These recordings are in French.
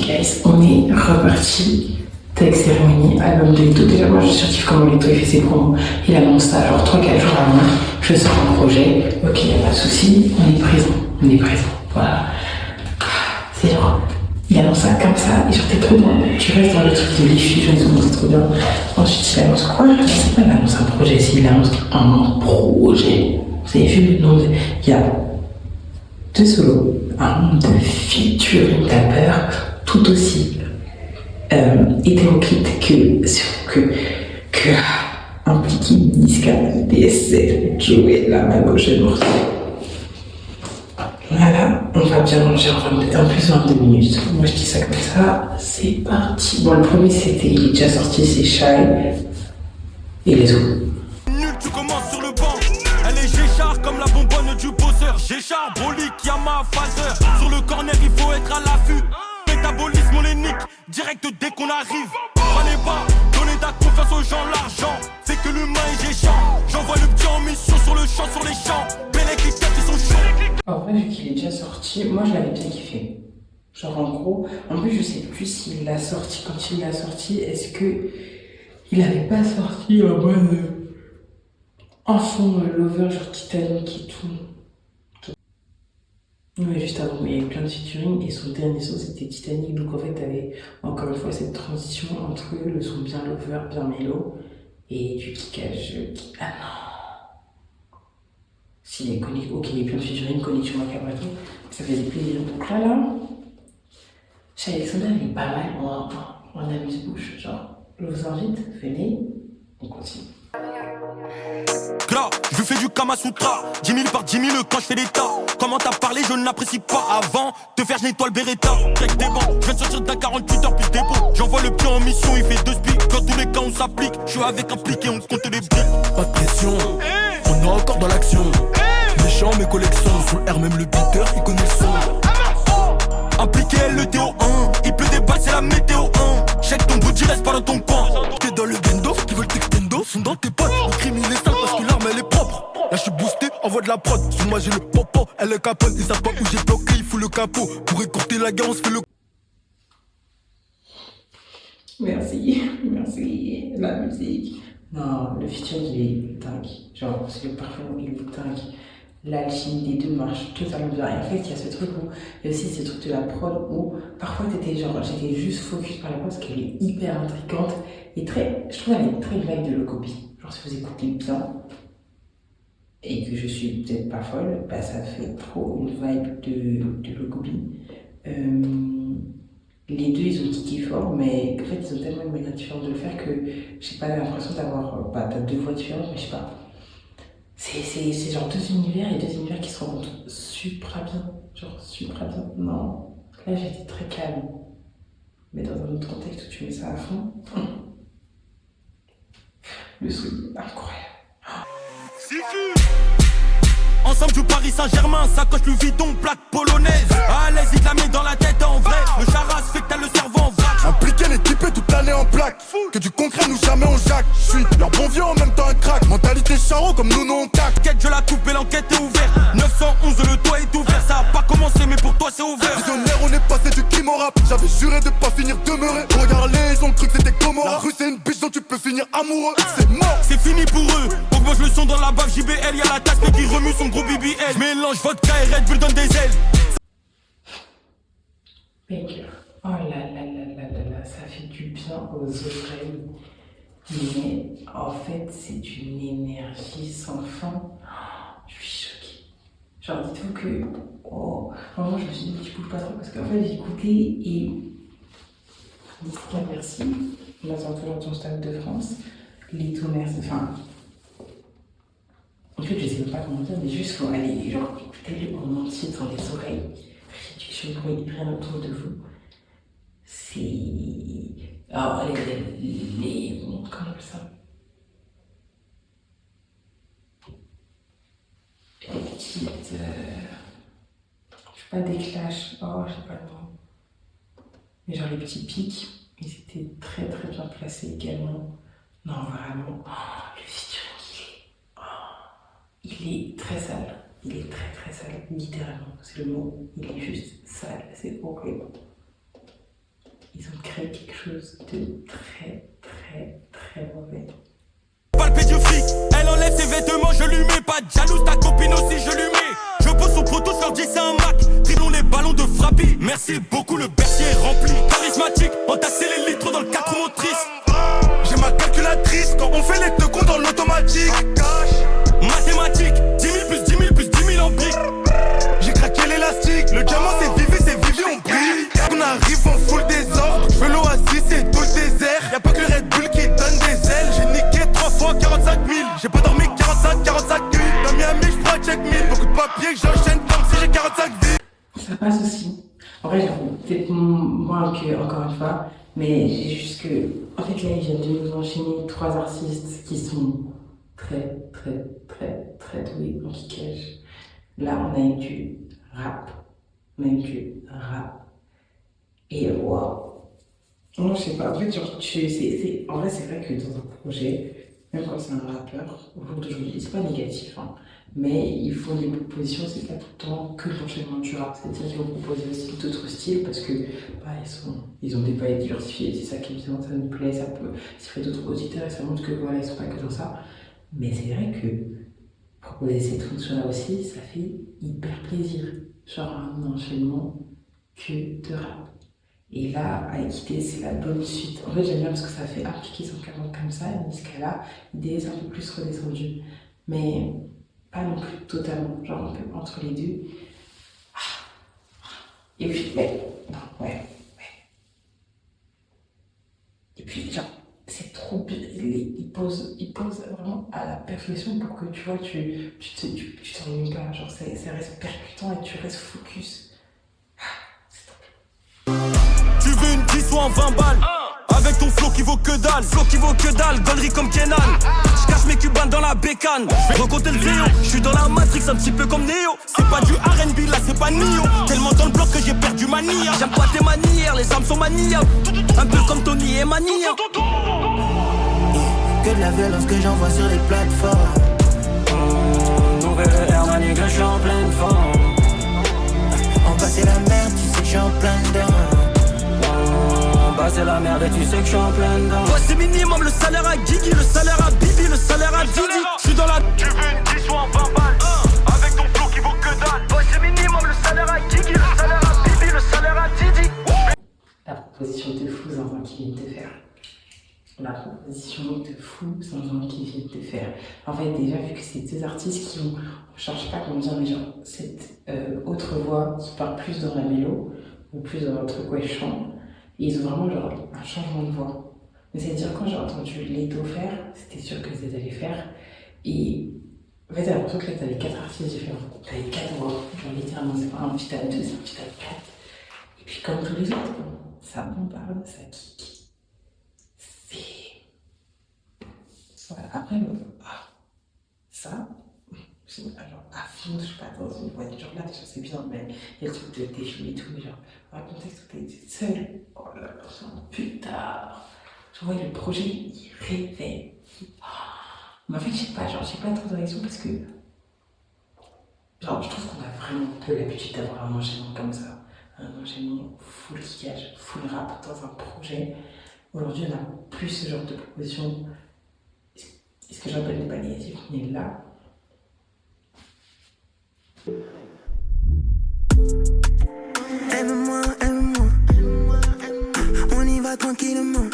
guys, on est reparti. Tech cérémonie, album de Leto. Déjà, moi je certifie comment Leto il fait ses promos. Il annonce ça genre 3-4 jours avant. Je sors un projet. Ok, y a pas de souci. On est présent. On est présent. Voilà. C'est genre. Il annonce ça comme ça. Et genre, t'es trop bien. Tu restes dans le truc de l'IFI. Je me dis, c'est trop bien. Ensuite, il annonce quoi? Je sais pas, il annonce un projet. S'il annonce un projet. Vous avez vu le nom de. Il y a 2 solos. Un nombre de featuring tapeurs tout aussi hétéroclite que impliqué Niska, DSL, Joey, la Manoche morceau. Voilà, on va bien manger en plus 22 minutes. Moi je dis ça comme ça, c'est parti. Bon, le premier c'était, il est déjà sorti, c'est Shy et les autres. Nul, tu commences sur le banc. Elle est Géchard comme la bonbonne du bosseur. Géchard, Brolic, Yama, Phaser. Sur le corner, il faut être à l'affût. Métabolisme, on les nique direct dès qu'on arrive. Fallait pas donner ta confiance aux gens, l'argent fait que l'humain est géchant. J'envoie le petit en mission sur le champ, sur les champs. Bélec, les cartes, ils sont chauds. En vrai, vu qu'il est déjà sorti, moi je l'avais bien kiffé. Genre en gros, en plus je sais plus s'il l'a sorti, quand il l'a sorti, est-ce que il avait pas sorti en mode en fond Lover, genre Titanic et tout. Ouais, juste avant, il y avait plein de featuring et son dernier son c'était Titanic, donc en fait t'avais encore une fois cette transition entre le son bien Lover, bien mélo et du kickage qui... Ah non. S'il est connu, ok, il y a plein de featuring, connexion Macabrato, ça faisait plaisir. Donc là, chez Alexander il est pas mal, on amuse-bouche, genre, je vous invite, venez, on continue. Gras, je fais du Kamasutra 10 000 par 10 000 quand je fais des tas. Comment t'as parlé, je n'apprécie pas. Avant de faire, je nettoie le Beretta. Check des bancs, je viens de sortir d'un 48 heures plus dépôt. J'envoie le pied en mission, il fait 2 spics. Dans tous les cas, on s'applique. Je suis avec un pliqué, on compte les briques. Pas de pression, on est encore dans l'action. Méchant, mes collections. Sous le R, même le beater, il connaît le son. Impliqué, le TO1. Il pleut des balles, c'est la météo 1. Check ton body, reste pas dans ton coin. T'es dans le bendo, qui veulent t'extendo. Sont dans tes potes, le crime il est sale parce que l'arme elle est propre. Là je suis boosté, envoie de la prod. Sur moi j'ai le popo, elle est capote. Ils savent pas où j'ai bloqué, il faut le capot. Pour écourter la guerre, on se fait le. Merci, merci, la musique. Non, le featuring il est dingue. Genre, c'est le parfum, il est dingue. L'alchimie des deux marche totalement bien. Et en fait, il y a ce truc où, il y a aussi ce truc de la prod où parfois t'étais genre, j'étais juste focus par la prod parce qu'elle est hyper intrigante et très, je trouve elle est très vibe de Locobi. Genre, si vous écoutez bien et que je suis peut-être pas folle, bah ça fait trop une vibe de Locobi. Les deux ils ont kické fort, mais en fait ils ont tellement une manière différente de le faire que j'ai pas l'impression d'avoir, bah t'as 2 voix différentes, mais je sais pas. C'est genre 2 univers et 2 univers qui se rencontrent super bien. Genre super bien. Non. Là j'étais très calme. Mais dans un autre contexte où tu mets ça à fond. Le son est incroyable. Ensemble du Paris Saint-Germain, sacoche le vidon, plaque polonaise. À l'aise, il te la met dans la tête en vrai. Le charas fait que t'as le cerveau en vrac. Impliqué, les typés toute l'année en plaque. Que du concret, nous jamais on jacque. Je suis leur bon vieux en même temps un crack. Mentalité charreau comme nous, on caque. Quête, je la coupe et l'enquête est ouverte. 911, le toit est ouvert. Ça a pas commencé, mais pour toi c'est ouvert. Visionnaire, on est passé du crime au rap. J'avais juré de pas finir demeuré. Regarde les ont cru que c'était Gomorrah. La rue c'est une biche dont tu peux finir amoureux. C'est mort, c'est fini pour eux. Augmente le son dans la bave JBL. Y'a la tasse mais qui remue son gros BBL. Mélange vodka et Red Bull donne des ailes. Baker. Oh là là là là là là, ça fait du bien aux oreilles. Mais en fait, c'est une énergie sans fin. Je suis choquée. Genre, dites-vous que. Oh, vraiment, je me suis dit, je bouge pas trop parce qu'en fait, j'ai écouté et. Niska, merci. On attend toujours ton stade de France. Leto, merci. Enfin. En fait, je sais même pas comment dire, mais juste faut aller, genre, écoutez-le en entier dans les oreilles. Réduction de bruit, rien autour de vous. C'est. Alors, les. Comment on appelle ça? Les petites. Je sais pas, des clashs. Oh, je sais pas le mot. Mais genre, les petits pics, ils étaient très très bien placés également. Non, vraiment. Oh, le featuring, il est très sale. Il est très très sale, littéralement. C'est le mot. Il est juste sale. C'est horrible. crée quelque chose de très, très, très mauvais. Palpé du fric, elle enlève ses vêtements, je lui mets pas de jalouse, ta copine aussi je lui mets. Je pose son poteau, leur dit c'est un Mac, dribblons les ballons de Frappy. Merci beaucoup, le bercier est rempli. Charismatique, entassez les litres dans le 4 motrices. J'ai ma calculatrice quand on fait les teconds dans l'automatique. Mathématiques, 10 000 plus 10 000 plus 10 000 en briques. J'ai craqué l'élastique, le diamant c'est Vivi, on brille. On arrive, on fout le désordre. Je veux l'oasis, c'est tout le désert. Y'a pas que le Red Bull qui donne des ailes. J'ai niqué 3 fois 45 000. J'ai pas dormi 45 nuits. Dans Miami, j'prends check 1000. Beaucoup de papiers que j'enchaîne comme si j'ai 45 vies. Ça passe aussi. En vrai, j'avoue, peut-être moins que, encore une fois, mais j'ai juste que. En fait, là, il vient de nous enchaîner 3 artistes qui sont très, très, très, très doués en kickage. Là, on a eu du rap. On a eu du rap. Et waouh! Non, je sais pas, en fait, genre, en vrai, c'est vrai que dans un projet, même quand c'est un rappeur, au jour d'aujourd'hui, c'est pas négatif, hein, mais ils font des propositions, c'est pas tout le temps que l'enchaînement du rap, c'est-à-dire qu'ils vont proposer aussi d'autres styles parce que bah, ils ont des palettes diversifiées, c'est ça qui est bien, ça nous plaît, ça peut s'y d'autres auditeurs et ça montre que voilà, ils sont pas que dans ça. Mais c'est vrai que proposer cette fonction-là aussi, ça fait hyper plaisir. Genre un enchaînement que de rap. Et là, à Équité, c'est la bonne suite. En fait, j'aime bien parce que ça fait appliquer 140 comme ça, et jusqu'à là, l'idée est un peu plus redescendue. Mais pas non plus totalement, genre un peu entre les deux. Et puis, ouais. Et puis, genre, c'est trop bien. Il pose vraiment à la perfection pour que tu vois, tu t'ennuies pas. Genre, ça reste percutant et tu restes focus. Tu veux une 10 ou un 20 balles avec ton flow qui vaut que dalle, gaulerie comme Kenan. J'cache mes cubanes dans la bécane. J'vais recompter le vélo, j'suis dans la Matrix un petit peu comme Neo. C'est pas du R&B là, c'est pas Nio. Tellement dans le bloc que j'ai perdu ma nia. J'aime pas tes manières, les armes sont maniables. Un peu comme Tony et Mania. Que de la violence que j'envoie sur les plateformes. Nouvelle ère, ma nigga, j'suis en pleine forme. En bas c'est la merde, tu sais que j'suis en plein dedans. En bas c'est la merde et tu sais que j'suis en plein dedans. Ouais, c'est minimum le salaire à Guigui, le salaire à Bibi, le salaire à Didi. J'suis dans la. Tu veux une 10 ou un 20 balles avec ton flow qui vaut que dalle. Ouais, c'est minimum le salaire à Guigui, le salaire à Bibi, le salaire à Didi. La proposition de fou Zinzin qui vient de te faire. La proposition de fou Zinzin qui vient de te faire. En fait, déjà, vu que c'est deux artistes qui ont, on cherche pas comment dire, mais genre, cette autre voix qui part plus dans la mélo, ou plus dans un truc où elle chante, et ils ont vraiment genre un changement de voix. Mais c'est-à-dire, quand j'ai entendu Leto faire, c'était sûr que c'était allé faire, et en fait, t'as l'impression que là, t'avais 4 artistes différents. T'avais 4 voix, genre littéralement, c'est pas un petit à 2, c'est un petit à 4. Et puis, comme tous les autres, ça bombarde, ça kick. Voilà, après, ça, genre à fond, je sais pas, dans une voiture, genre là, déjà c'est bien, mais il y a le truc de défilé et tout, mais genre, dans le contexte où t'es seule, oh là là, c'est un putain, je vois le projet, il réveille. Mais en fait, je sais pas, genre, j'ai pas trop de réaction parce que, genre, je trouve qu'on a vraiment peu l'habitude d'avoir un enchaînement comme ça, un enchaînement full kickage, full rap dans un projet. Aujourd'hui, on a plus ce genre de proposition. Est-ce que j'appelle des palliatifs, mais là. Aime-moi, on y va tranquillement.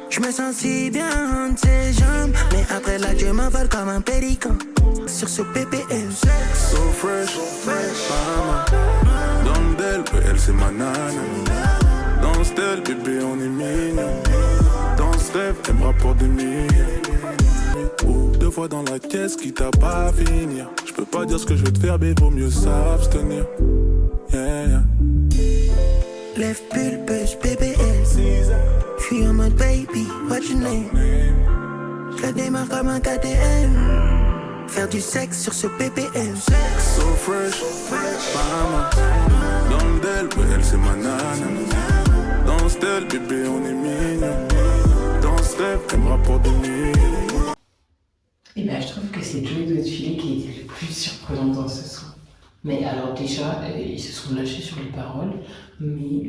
Je me sens si bien entre ses jambes, mais après là Dieu m'avale comme un pélican. Sur ce PPL. So fresh, mama. Dans le del, elle c'est ma nana. Dans le style, bébé on est mignon. Dans ce rêve, elle me rapporte des millions. 2 fois dans la caisse, quitte à pas finir. Je peux pas dire ce que je veux te faire, mais vaut mieux s'abstenir. Yeah. Lève pulpeuse, BBL. J'suis en mode baby, what's your name? J'la démarre comme un KTM. Faire du sexe sur ce PPL. So fresh, mama. Dans le del, elle c'est ma nana. Dans le style, bébé on est mignon. Dans ce rêve, elle me rapporte des millions. Et bien, je trouve que c'est Joey Doigtfilet qui a été le plus surprenant dans ce son. Mais alors, déjà, ils se sont lâchés sur les paroles, mais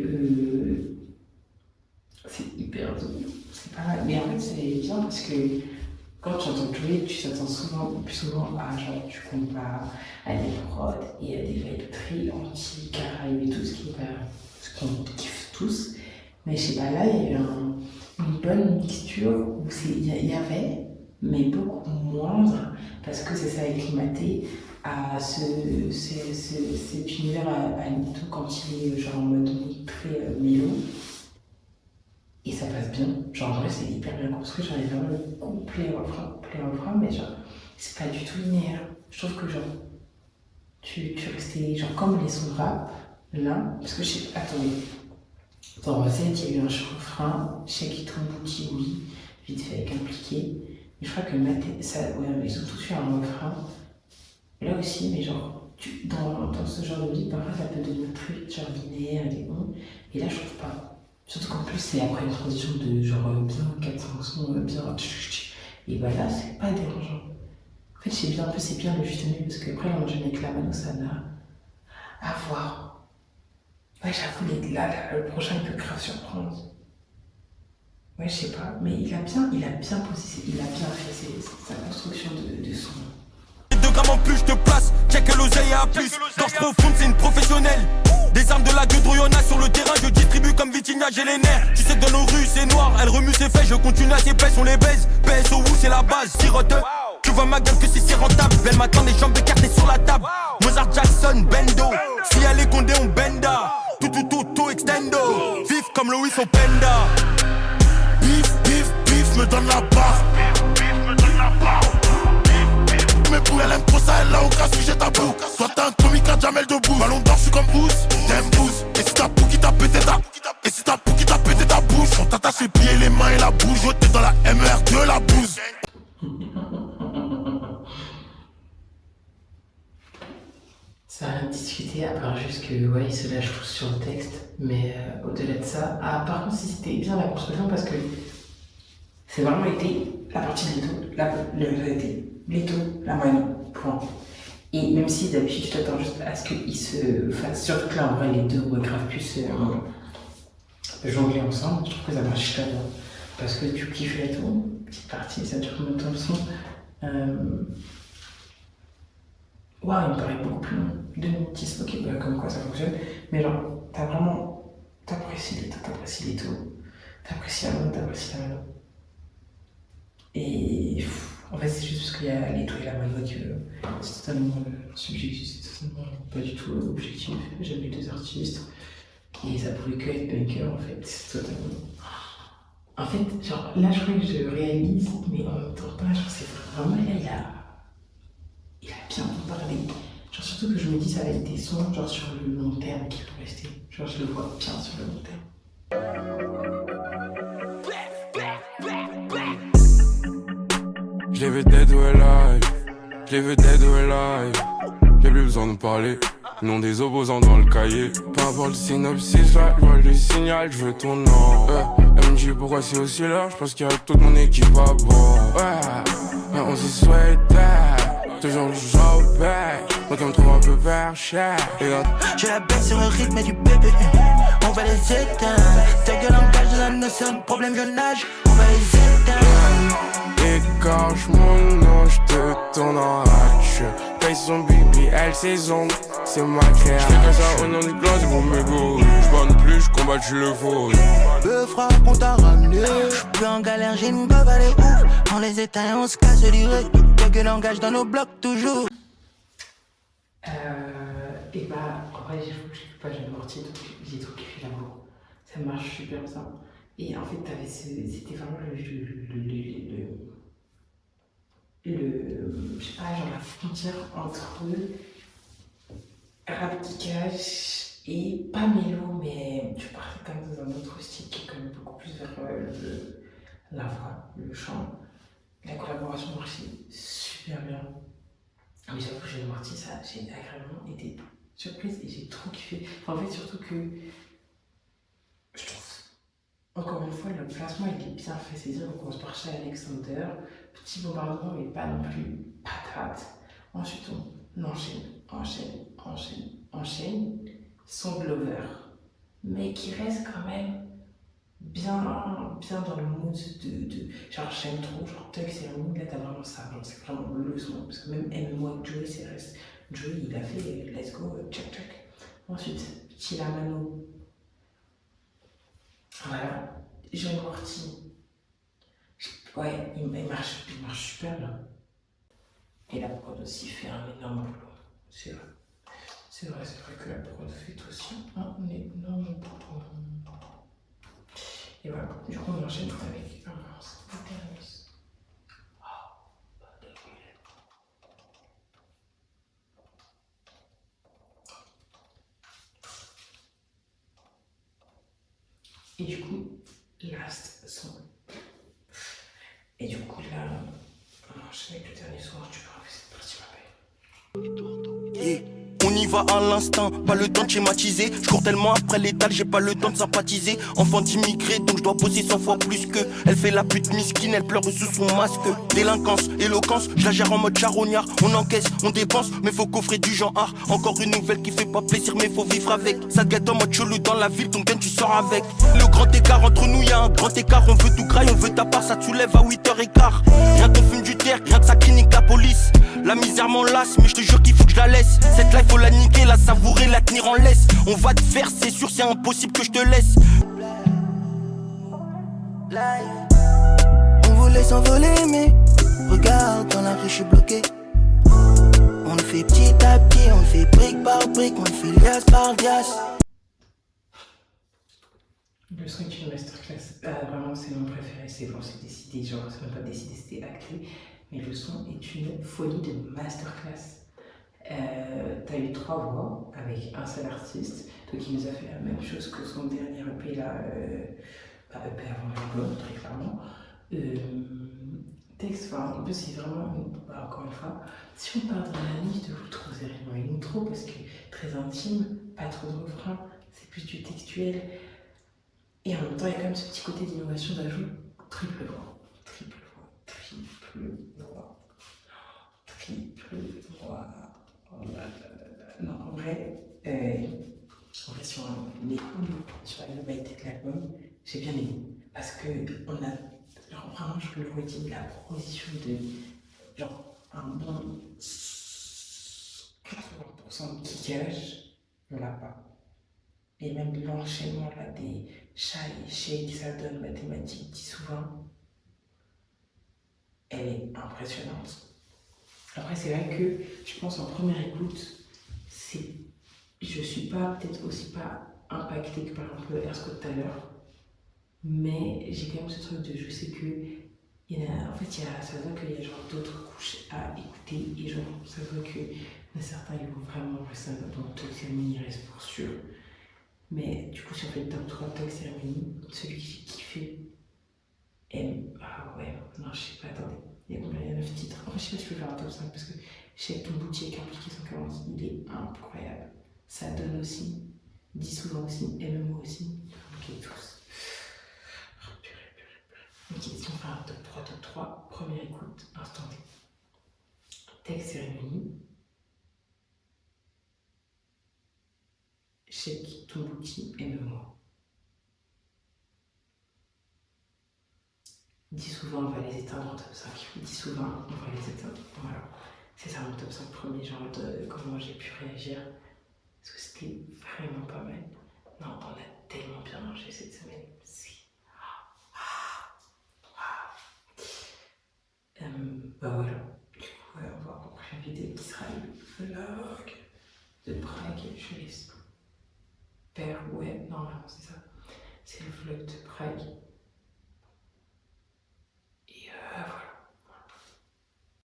hyper doux. C'est pas mal. Mais en fait, c'est bien parce que quand tu entends jouer, tu t'attends plus souvent à genre, tu compares à des prods et à des vibes très anti-caraïbes et tout ce qu'on kiffe tous. Mais je sais pas, là, il y a eu une bonne mixture où il y avait, mais beaucoup moindre, parce que ça s'est acclimaté à cet univers à Nito quand il est genre en mode très mélo. Et ça passe bien. Genre, en vrai, c'est hyper bien construit. J'en ai vraiment le couplet refrain, mais genre, c'est pas du tout linéaire. Je trouve que genre, tu restais genre comme les sons de rap, là, parce que je sais, attendez. Dans Recette, il y a eu un refrain, Shake It Booty, oui, vite fait avec impliqué. Mais je crois que ils ont tous fait un refrain. Là aussi, mais genre, dans ce genre de beat, parfois ça peut devenir très vite genre linéaire et bon. Et là, je trouve pas. Surtout qu'en plus, c'est après une transition de genre bien 4-5 sons, bien. Et bah là, c'est pas dérangeant. En fait, c'est bien le juste milieu, parce qu'après, l'enchaîner avec la mano, ça n'a à voir. Ouais, j'avoue, le prochain, il peut grave surprendre. Ouais, je sais pas, mais il a bien posé, il a bien fait sa construction de son. 2 grammes en plus, je te place, check l'oseille à plus. Gorge profonde, c'est une professionnelle. Des armes de la gueule, y'en a sur le terrain, je distribue comme Vitinha, j'ai les nerfs. Tu sais que dans nos rues, c'est noir, elle remue ses fesses, je continue à ses fesses, on les baise. PSO, c'est la base, sirote. Tu vois ma gueule que c'est si rentable. Elle m'attend, les jambes écartées sur la table. Mozart, Jackson, Bendo. Si elle est condé, on benda. Tout extendo. Vif comme Louis Openda. Bif, me donne la barre. Mais pour elle aime trop ça, elle a au cas sujet tabou. Toi t'as un comica Jamel debout. Ballon d'or, je suis comme Ous, t'aimes Bouze. Et si t'as Pou qui t'a pété ta bouche. On t'attache les pieds, les mains et la bouche. Oh, t'es dans la MER de la bouse. Ça a rien discuté, à part juste que ouais, ils se lâchent tous sur le texte, mais au-delà de ça, par contre si c'était bien la construction parce que c'est vraiment été la partie de Leto, la mano, point. Et même si d'habitude tu t'attends juste à ce qu'ils se fassent, surtout que là en vrai les deux grave plus jongler ensemble, je trouve que ça marche super bien. Parce que tu kiffes Leto, petite partie, ça dure combien de temps le son Waouh, il me paraît beaucoup plus long. 2 minutes 10, ok, bah, comme quoi ça fonctionne. Mais genre, t'apprécies les taux, t'apprécies la mano. Et en fait, c'est juste parce qu'il y a les taux et la mano que c'est totalement subjectif, c'est totalement pas du tout objectif. J'aime les deux artistes et ça pouvait que être bunker en fait, c'est totalement. En fait, genre là, je crois que je réalise, mais en même temps pas, genre c'est vraiment là, il a bien parlé. Genre surtout que je me dis ça va être des sons genre sur le long terme qui vont rester. Genre je le vois bien sur le long terme. Je l'ai vu dead or alive. J'ai plus besoin de parler. Nom des opposants dans le cahier. Peu importe le synopsis, là, je vois le signal, je veux ton nom. MJ, pourquoi c'est aussi là? Je pense qu'il y a toute mon équipe à bord. Ouais, on se souhaite. Toujours le genre back, moi qui me trouve un peu perché. Je la baisse sur le rythme du bébé. On va les éteindre. Ta gueule engage de la notion, problème je nage. On va les éteindre. Écorche mon nom, je te tourne en hache. Paye son bibi, elle ses ongles, c'est ma création. J'fais que ça au nom du clan, c'est pour mes goûts. J'bande plus, j'combat, je le faux. Peu frappe, on t'a ramené. J'suis plus en galère, j'ai une gueule, elle est ouf. On les éteint et on se casse du ré. Ta gueule engage dans nos blocs toujours. Et bah, en vrai, j'avoue que je kiffe pas Jeanne Mortier, donc j'ai trop kiffé l'amour. Ça marche super bien. Et en fait, c'était vraiment je sais pas, genre la frontière entre rap qui cache et pas mélo, mais tu partais quand même dans un autre style qui est quand même beaucoup plus vers la voix, le chant. La collaboration marchait super bien. Mais j'avoue que Jeanne Mortier, ça, j'ai agréablement été surprise et j'ai trop kiffé. Enfin, en fait, surtout que je trouve, encore une fois, le placement il est bien fait. C'est-à-dire qu'on commence par chez Alexander, petit bombardement, mais pas non plus patate. Ensuite, on enchaîne son Glover, mais qui reste quand même bien bien dans le mood de genre j'aime trop, genre Tug Cérémonie, là t'as vraiment ça, genre c'est vraiment le son, parce que même aime-moi avec Joey, c'est reste. Joey il a fait let's go, check check. Ensuite, Chilamano. Voilà, John Morty. Ouais, il marche super bien. Et la prod aussi fait un énorme boulot, c'est vrai. C'est vrai que la prod fait aussi un énorme boulot. Et voilà, du coup on enchaîne avec un mince, Eternus. Et du coup, last son. Et du coup là, on enchaîne avec le dernier son, tu verras que cette partie m'appelle. Yeah. On y va à l'instinct, pas le temps de schématiser. Je cours tellement après l'étal, j'ai pas le temps de sympathiser. Enfant d'immigré, donc je dois bosser 100 fois plus que. Elle fait la pute miskine, elle pleure sous son masque. Délinquance, éloquence, je la gère en mode charognard. On encaisse, on dépense, mais faut coffrer du genre art. Encore une nouvelle qui fait pas plaisir, mais faut vivre avec. Ça te gâte en mode chelou dans la ville, donc tu sors avec. Le grand écart entre nous, y'a un grand écart. On veut tout graille, on veut ta part, ça te soulève à 8h15. Rien qu'on fume du terre, rien que ça clinique la police. La misère m'en lasse, mais je te jure qu'il faut que je la laisse. Cette life faut la niquer, la savourer, la tenir en laisse. On va te faire, c'est sûr, c'est impossible que je te laisse. On voulait s'envoler, mais regarde, dans la rue, je suis bloqué. On le fait petit à petit, on le fait brique par brique, on le fait liasse par liasse. Le son est une masterclass. Vraiment, c'est mon préféré. C'est bon, c'est décidé. Genre, c'est même pas décidé, c'était acté. Mais le son est une folie de masterclass. T'as eu 3 voix avec un seul artiste. Donc, il nous a fait la même chose que son dernier EP là. EP avant l'album, très clairement. Texte, enfin, en plus, c'est vraiment. Encore une fois, si on part dans la liste de l'outro, c'est vraiment une outro parce que très intime, pas trop de refrain, c'est plus du textuel. Et en même temps, il y a quand même ce petit côté d'innovation d'ajout. Triple voix. Oh là là là. Non, en vrai, sur la globalité de l'album, j'ai bien aimé. Parce que on a, genre, vraiment, je le redis, la proposition de genre un bon 80% de kickage, on l'a pas. Et même l'enchaînement là des chats et chais que ça donne mathématiques 10 ou 20, elle est impressionnante. Après, c'est vrai que je pense en première écoute, je suis pas peut-être aussi pas impactée que par exemple Air Scott tout à l'heure, mais j'ai quand même ce truc de je sais que ça se voit qu'il y a genre d'autres couches à écouter et genre ça se voit que certains ils vont vraiment ça donc Tug Cérémonie reste pour sûr. Mais du coup, si on fait le top 3 Tug Cérémonie, celui que j'ai kiffé, ah ouais, non, je sais pas, attendez, il y a combien, il y a 9 titres. En fait, je sais pas si je peux faire un top 5 parce que je sais que ton boutique impliqué 140, il est incroyable. Ça donne aussi, 10 souvent aussi, MMO aussi. Ok, tous. Ok, si on fait un top 3, première écoute, instantanée. Tug Cérémonie. Shake, Tombouki, aime-moi. Dis souvent, on va les éteindre en top 5. Dis souvent, on va les éteindre. Voilà. C'est ça mon top 5 premier, genre de comment j'ai pu réagir. Parce que c'était vraiment pas mal. Non, on a tellement bien mangé cette semaine. Bah voilà. Du coup, on va voir la prochaine vidéo qui sera le vlog de Prague. Je laisse. Ouais, normalement c'est ça. C'est le vlog de Prague.